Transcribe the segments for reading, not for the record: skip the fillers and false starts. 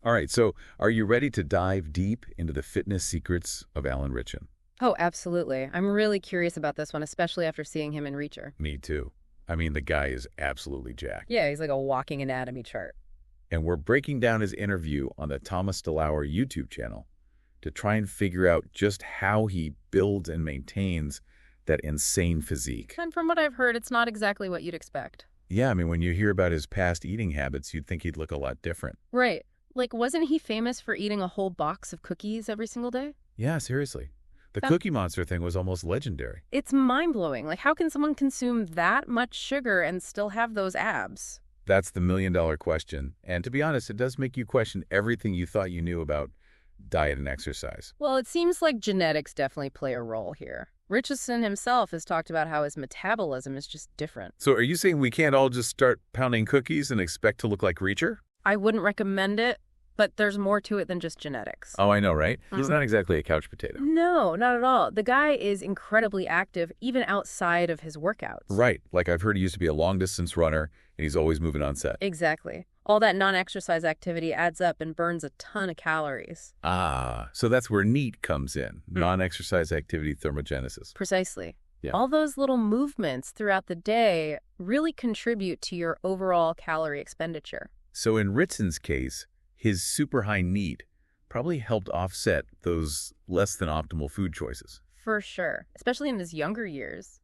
All right, so are you ready to dive deep into the fitness secrets of Alan Ritchson? Oh, absolutely. I'm really curious about this one, especially after seeing him in Reacher. Me too. I mean, the guy is absolutely jacked. Yeah, he's like a walking anatomy chart. And we're breaking down his interview on the Thomas DeLauer YouTube channel to try and figure out just how he builds and maintains that insane physique. And from what I've heard, it's not exactly what you'd expect. Yeah, I mean, when you hear about his past eating habits, you'd think he'd look a lot different. Right. Like, wasn't he famous for eating a whole box of cookies every single day? Yeah, seriously. The Cookie Monster thing was almost legendary. It's mind-blowing. Like, how can someone consume that much sugar and still have those abs? That's the million-dollar question. And to be honest, it does make you question everything you thought you knew about diet and exercise. Well, it seems like genetics definitely play a role here. Richardson himself has talked about how his metabolism is just different. So are you saying we can't all just start pounding cookies and expect to look like Reacher? I wouldn't recommend it, but there's more to it than just genetics. Oh, I know, right? He's not exactly a couch potato. No, not at all. The guy is incredibly active, even outside of his workouts. Right. Like I've heard he used to be a long-distance runner, and he's always moving on set. Exactly. All that non-exercise activity adds up and burns a ton of calories. Ah, so that's where NEAT comes in, non-exercise activity thermogenesis. Precisely. Yeah. All those little movements throughout the day really contribute to your overall calorie expenditure. So in Ritson's case, his super high NEAT probably helped offset those less than optimal food choices. For sure, especially in his younger years.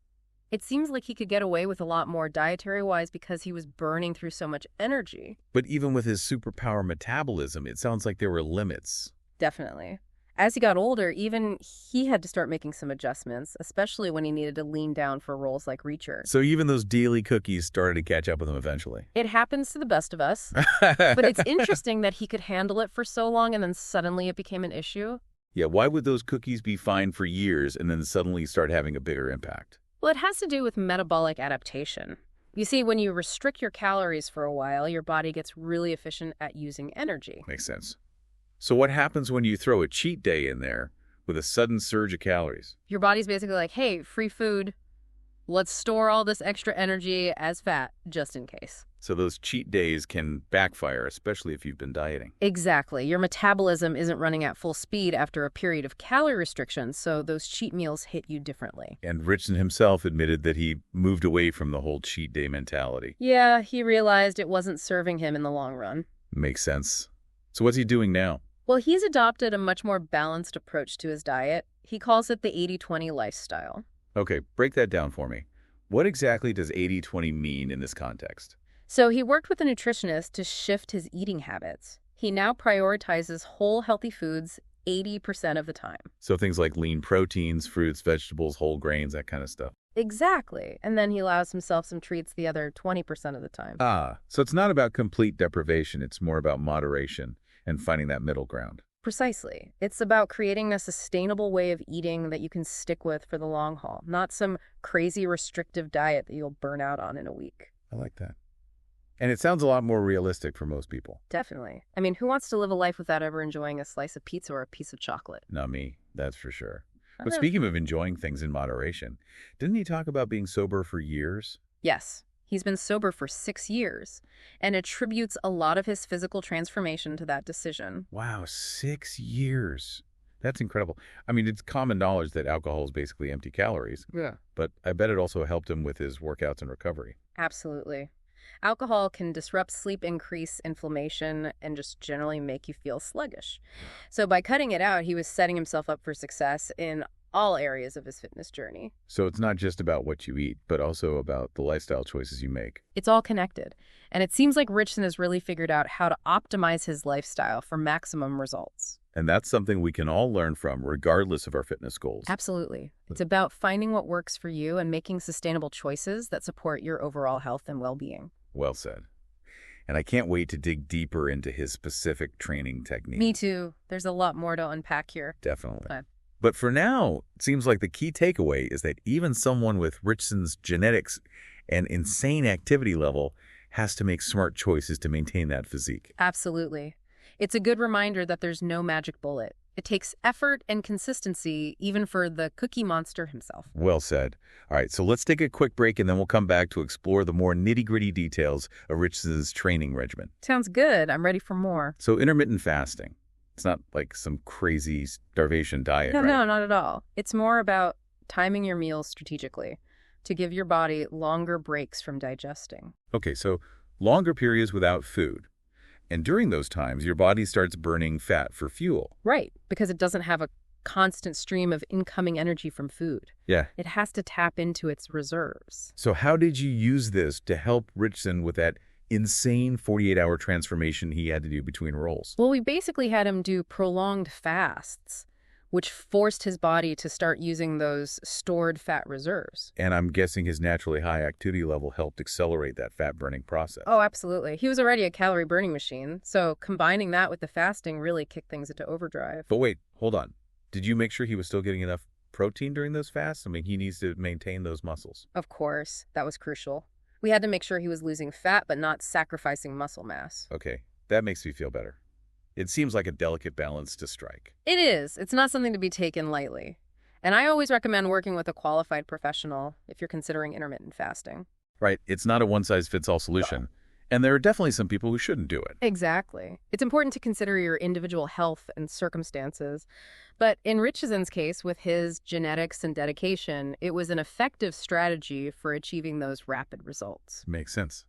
It seems like he could get away with a lot more dietary-wise because he was burning through so much energy. But even with his superpower metabolism, it sounds like there were limits. Definitely. As he got older, even he had to start making some adjustments, especially when he needed to lean down for roles like Reacher. So even those daily cookies started to catch up with him eventually. It happens to the best of us. But it's interesting that he could handle it for so long and then suddenly it became an issue. Yeah, why would those cookies be fine for years and then suddenly start having a bigger impact? Well, it has to do with metabolic adaptation. You see, when you restrict your calories for a while, your body gets really efficient at using energy. Makes sense. So what happens when you throw a cheat day in there with a sudden surge of calories? Your body's basically like, hey, free food. Let's store all this extra energy as fat, just in case. So those cheat days can backfire, especially if you've been dieting. Exactly. Your metabolism isn't running at full speed after a period of calorie restrictions, so those cheat meals hit you differently. And Ritchson himself admitted that he moved away from the whole cheat day mentality. Yeah, he realized it wasn't serving him in the long run. Makes sense. So what's he doing now? Well, he's adopted a much more balanced approach to his diet. He calls it the 80-20 lifestyle. Okay, break that down for me. What exactly does 80-20 mean in this context? So he worked with a nutritionist to shift his eating habits. He now prioritizes whole, healthy foods 80% of the time. So things like lean proteins, fruits, vegetables, whole grains, that kind of stuff. Exactly. And then he allows himself some treats the other 20% of the time. Ah, so it's not about complete deprivation. It's more about moderation and finding that middle ground. Precisely. It's about creating a sustainable way of eating that you can stick with for the long haul, not some crazy restrictive diet that you'll burn out on in a week. I like that. And it sounds a lot more realistic for most people. Definitely. I mean, who wants to live a life without ever enjoying a slice of pizza or a piece of chocolate? Not me, that's for sure. I But know. speaking of enjoying things in moderation, didn't he talk about being sober for years? Yes. He's been sober for 6 years and attributes a lot of his physical transformation to that decision. Wow, 6 years. That's incredible. I mean, it's common knowledge that alcohol is basically empty calories, Yeah. but I bet it also helped him with his workouts and recovery. Absolutely. Alcohol can disrupt sleep, increase inflammation, and just generally make you feel sluggish. So by cutting it out, he was setting himself up for success in all areas of his fitness journey. So it's not just about what you eat, but also about the lifestyle choices you make. It's all connected. And it seems like Ritchson has really figured out how to optimize his lifestyle for maximum results. And that's something we can all learn from, regardless of our fitness goals. Absolutely. It's about finding what works for you and making sustainable choices that support your overall health and well-being. Well said. And I can't wait to dig deeper into his specific training technique. Me too. There's a lot more to unpack here. Definitely. Okay. But for now, it seems like the key takeaway is that even someone with Ritchson's genetics and insane activity level has to make smart choices to maintain that physique. Absolutely. It's a good reminder that there's no magic bullet. It takes effort and consistency, even for the cookie monster himself. Well said. All right, so let's take a quick break and then we'll come back to explore the more nitty-gritty details of Ritchson's training regimen. Sounds good. I'm ready for more. So intermittent fasting. It's not like some crazy starvation diet, No, right? no, not at all. It's more about timing your meals strategically to give your body longer breaks from digesting. Okay, so longer periods without food. And during those times, your body starts burning fat for fuel. Right, because it doesn't have a constant stream of incoming energy from food. Yeah. It has to tap into its reserves. So how did you use this to help Ritchson with that insane 48-hour transformation he had to do between roles? Well, we basically had him do prolonged fasts, which forced his body to start using those stored fat reserves. And I'm guessing his naturally high activity level helped accelerate that fat-burning process. Oh, absolutely. He was already a calorie-burning machine, so combining that with the fasting really kicked things into overdrive. But wait, hold on. Did you make sure he was still getting enough protein during those fasts? I mean, he needs to maintain those muscles. Of course, that was crucial. We had to make sure he was losing fat but not sacrificing muscle mass. Okay, that makes me feel better. It seems like a delicate balance to strike. It is. It's not something to be taken lightly. And I always recommend working with a qualified professional if you're considering intermittent fasting. Right, it's not a one-size-fits-all solution. And there are definitely some people who shouldn't do it. Exactly. It's important to consider your individual health and circumstances. But in Ritchson's case, with his genetics and dedication, it was an effective strategy for achieving those rapid results. Makes sense.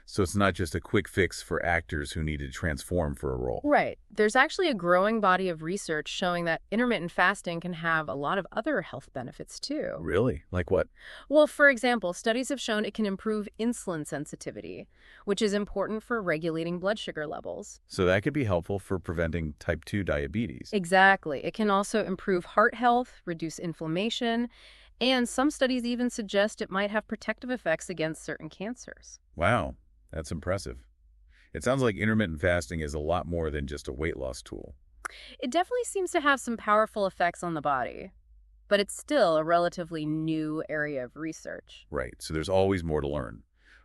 So it's not just a quick fix for actors who need to transform for a role. Right. There's actually a growing body of research showing that intermittent fasting can have a lot of other health benefits too. Really? Like what? Well, for example, studies have shown it can improve insulin sensitivity, which is important for regulating blood sugar levels. So that could be helpful for preventing type 2 diabetes. Exactly. It can also improve heart health, reduce inflammation, and some studies even suggest it might have protective effects against certain cancers. Wow, that's impressive. It sounds like intermittent fasting is a lot more than just a weight loss tool. It definitely seems to have some powerful effects on the body, but it's still a relatively new area of research. Right, so there's always more to learn.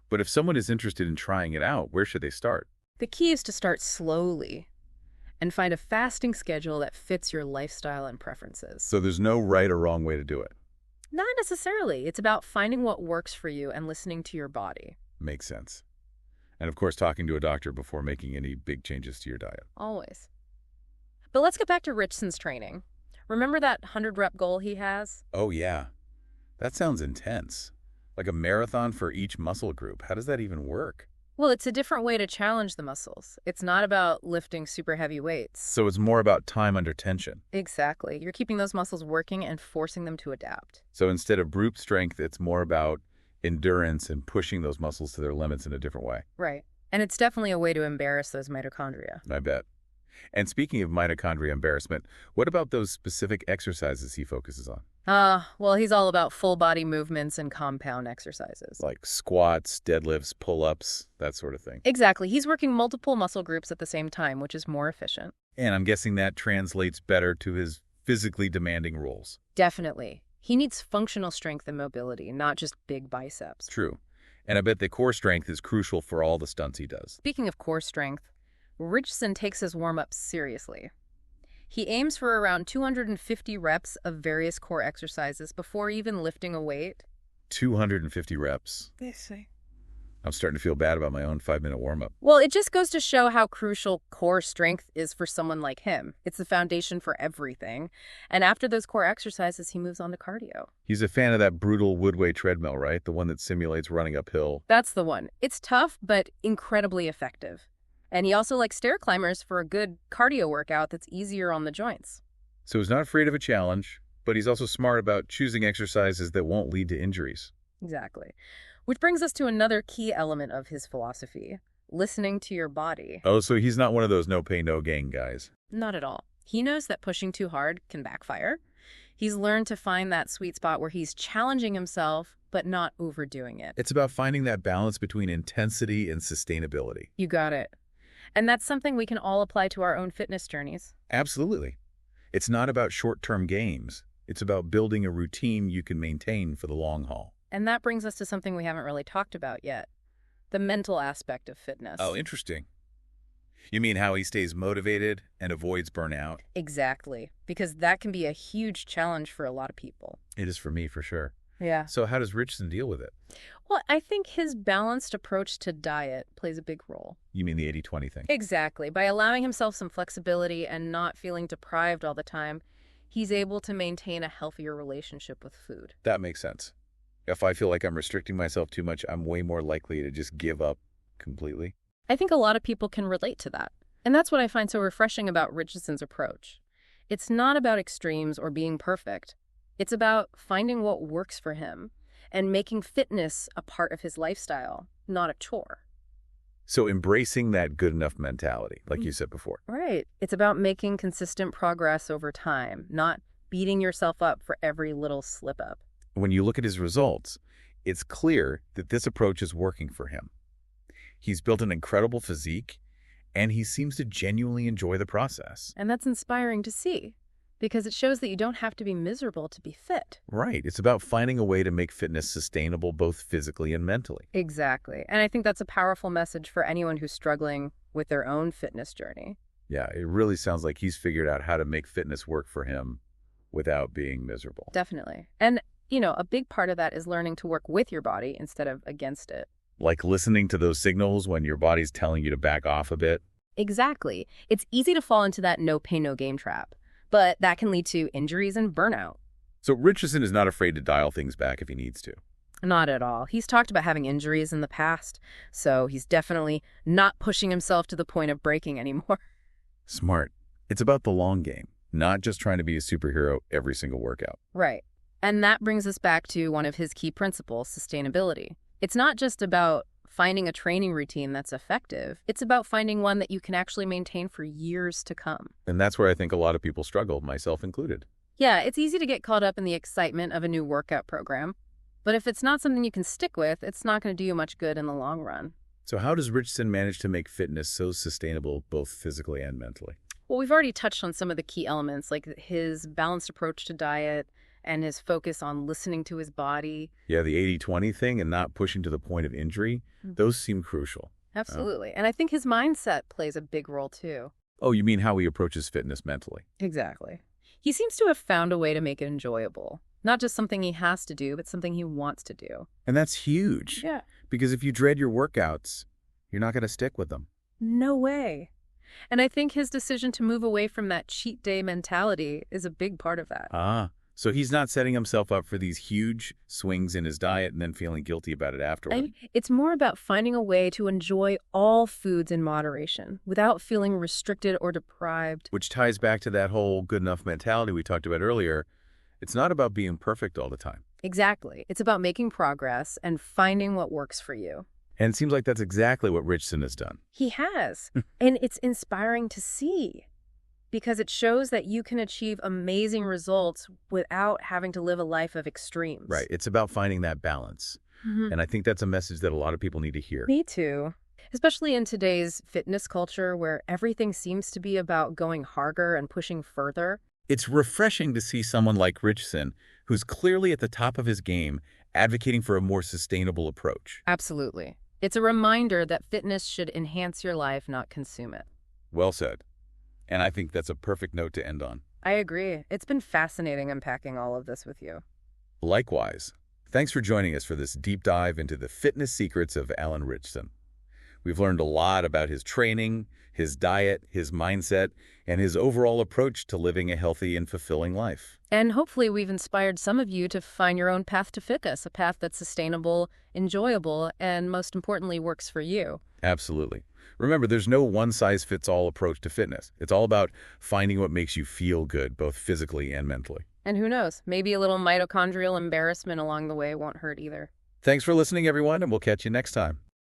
But if someone is interested in trying it out, where should they start? The key is to start slowly and find a fasting schedule that fits your lifestyle and preferences. So there's no right or wrong way to do it. Not necessarily. It's about finding what works for you and listening to your body. Makes sense. And of course, talking to a doctor before making any big changes to your diet. Always. But let's get back to Ritchson's training. Remember that 100-rep goal he has? Oh, yeah. That sounds intense. Like a marathon for each muscle group. How does that even work? Well, it's a different way to challenge the muscles. It's not about lifting super heavy weights. So it's more about time under tension. Exactly. You're keeping those muscles working and forcing them to adapt. So instead of brute strength, it's more about endurance and pushing those muscles to their limits in a different way. Right. And it's definitely a way to embarrass those mitochondria. I bet. And speaking of mitochondria embarrassment, what about those specific exercises he focuses on? Well, he's all about full body movements and compound exercises. Like squats, deadlifts, pull-ups, that sort of thing. Exactly. He's working multiple muscle groups at the same time, which is more efficient. And I'm guessing that translates better to his physically demanding roles. Definitely. He needs functional strength and mobility, not just big biceps. True. And I bet the core strength is crucial for all the stunts he does. Speaking of core strength, Ritchson takes his warm-ups seriously. He aims for around 250 reps of various core exercises before even lifting a weight. 250 reps. They say. I'm starting to feel bad about my own 5-minute warm-up. Well, it just goes to show how crucial core strength is for someone like him. It's the foundation for everything. And after those core exercises, he moves on to cardio. He's a fan of that brutal woodway treadmill, right? The one that simulates running uphill. That's the one. It's tough, but incredibly effective. And he also likes stair climbers for a good cardio workout that's easier on the joints. So he's not afraid of a challenge, but he's also smart about choosing exercises that won't lead to injuries. Exactly. Which brings us to another key element of his philosophy, listening to your body. Oh, so he's not one of those no pay, no gain guys. Not at all. He knows that pushing too hard can backfire. He's learned to find that sweet spot where he's challenging himself, but not overdoing it. It's about finding that balance between intensity and sustainability. You got it. And that's something we can all apply to our own fitness journeys. Absolutely. It's not about short-term gains. It's about building a routine you can maintain for the long haul. And that brings us to something we haven't really talked about yet, the mental aspect of fitness. Oh, interesting. You mean how he stays motivated and avoids burnout? Exactly, because that can be a huge challenge for a lot of people. It is for me, for sure. Yeah. So how does Richardson deal with it? Well, I think his balanced approach to diet plays a big role. You mean the 80-20 thing? Exactly. By allowing himself some flexibility and not feeling deprived all the time, he's able to maintain a healthier relationship with food. That makes sense. If I feel like I'm restricting myself too much, I'm way more likely to just give up completely. I think a lot of people can relate to that. And that's what I find so refreshing about Richardson's approach. It's not about extremes or being perfect. It's about finding what works for him and making fitness a part of his lifestyle, not a chore. So embracing that good enough mentality, like you said before. Right. It's about making consistent progress over time, not beating yourself up for every little slip up. When you look at his results, it's clear that this approach is working for him. He's built an incredible physique, and he seems to genuinely enjoy the process. And that's inspiring to see, because it shows that you don't have to be miserable to be fit. Right. It's about finding a way to make fitness sustainable both physically and mentally. Exactly. And I think that's a powerful message for anyone who's struggling with their own fitness journey. Yeah, it really sounds like he's figured out how to make fitness work for him without being miserable. Definitely. And, you know, a big part of that is learning to work with your body instead of against it. Like listening to those signals when your body's telling you to back off a bit. Exactly. It's easy to fall into that no pain, no gain trap, but that can lead to injuries and burnout. So Richardson is not afraid to dial things back if he needs to. Not at all. He's talked about having injuries in the past, so he's definitely not pushing himself to the point of breaking anymore. Smart. It's about the long game, not just trying to be a superhero every single workout. Right. And that brings us back to one of his key principles, sustainability. It's not just about finding a training routine that's effective. It's about finding one that you can actually maintain for years to come. And that's where I think a lot of people struggle, myself included. Yeah, it's easy to get caught up in the excitement of a new workout program. But if it's not something you can stick with, it's not going to do you much good in the long run. So how does Richardson manage to make fitness so sustainable both physically and mentally? Well, we've already touched on some of the key elements, like his balanced approach to diet and his focus on listening to his body. Yeah, the 80-20 thing and not pushing to the point of injury, those seem crucial. Absolutely. And I think his mindset plays a big role, too. Oh, you mean how he approaches fitness mentally? Exactly. He seems to have found a way to make it enjoyable. Not just something he has to do, but something he wants to do. And that's huge. Yeah. Because if you dread your workouts, you're not going to stick with them. No way. And I think his decision to move away from that cheat day mentality is a big part of that. So he's not setting himself up for these huge swings in his diet and then feeling guilty about it afterward. It's more about finding a way to enjoy all foods in moderation without feeling restricted or deprived. Which ties back to that whole good enough mentality we talked about earlier. It's not about being perfect all the time. Exactly. It's about making progress and finding what works for you. And it seems like that's exactly what Richardson has done. He has. And it's inspiring to see, because it shows that you can achieve amazing results without having to live a life of extremes. Right. It's about finding that balance. And I think that's a message that a lot of people need to hear. Me too. Especially in today's fitness culture where everything seems to be about going harder and pushing further. It's refreshing to see someone like Richardson, who's clearly at the top of his game, advocating for a more sustainable approach. Absolutely. It's a reminder that fitness should enhance your life, not consume it. Well said. And I think that's a perfect note to end on. I agree. It's been fascinating unpacking all of this with you. Likewise. Thanks for joining us for this deep dive into the fitness secrets of Alan Ritchson. We've learned a lot about his training, his diet, his mindset, and his overall approach to living a healthy and fulfilling life. And hopefully we've inspired some of you to find your own path to fitness, a path that's sustainable, enjoyable, and most importantly, works for you. Absolutely. Remember, there's no one-size-fits-all approach to fitness. It's all about finding what makes you feel good, both physically and mentally. And who knows, maybe a little mitochondrial embarrassment along the way won't hurt either. Thanks for listening, everyone, and we'll catch you next time.